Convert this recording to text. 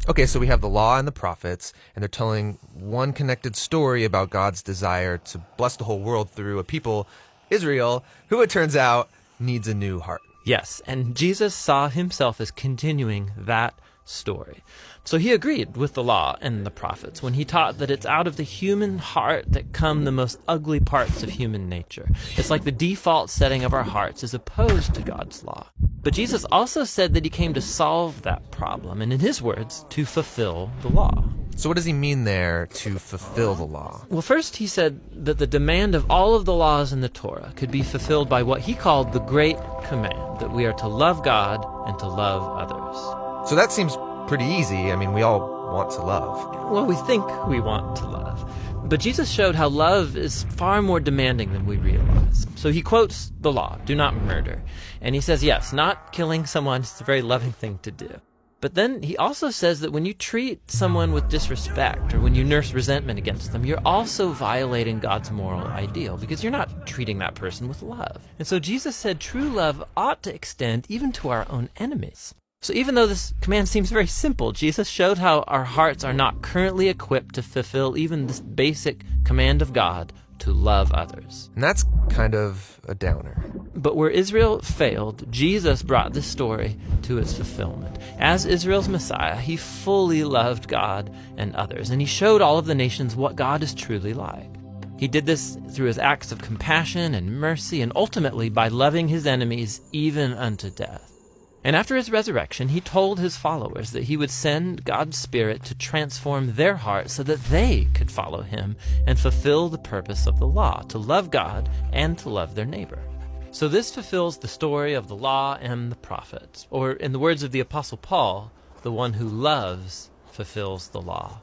Okay, so we have the law and the prophets, and they're telling one connected story about God's desire to bless the whole world through a people, Israel, who it turns out needs a new heart. Yes, and Jesus saw himself as continuing that story. So he agreed with the law and the prophets when he taught that it's out of the human heart that come the most ugly parts of human nature. It's like the default setting of our hearts is opposed to God's law. But Jesus also said that he came to solve that problem, and in his words, to fulfill the law. So what does he mean there, to fulfill the law? Well, first he said that the demand of all of the laws in the Torah could be fulfilled by what he called the Great Command, that we are to love God and to love others. So that seems pretty easy. I mean, we all want to love. Well, we think we want to love. But Jesus showed how love is far more demanding than we realize. So he quotes the law, do not murder. And he says, yes, not killing someone is a very loving thing to do. But then he also says that when you treat someone with disrespect or when you nurse resentment against them, you're also violating God's moral ideal because you're not treating that person with love. And so Jesus said true love ought to extend even to our own enemies. So even though this command seems very simple, Jesus showed how our hearts are not currently equipped to fulfill even this basic command of God to love others. And that's kind of a downer. But where Israel failed, Jesus brought this story to its fulfillment. As Israel's Messiah, he fully loved God and others, and he showed all of the nations what God is truly like. He did this through his acts of compassion and mercy, and ultimately by loving his enemies even unto death. And after his resurrection, he told his followers that he would send God's Spirit to transform their hearts so that they could follow him and fulfill the purpose of the law, to love God and to love their neighbor. So this fulfills the story of the law and the prophets, or in the words of the Apostle Paul, the one who loves fulfills the law.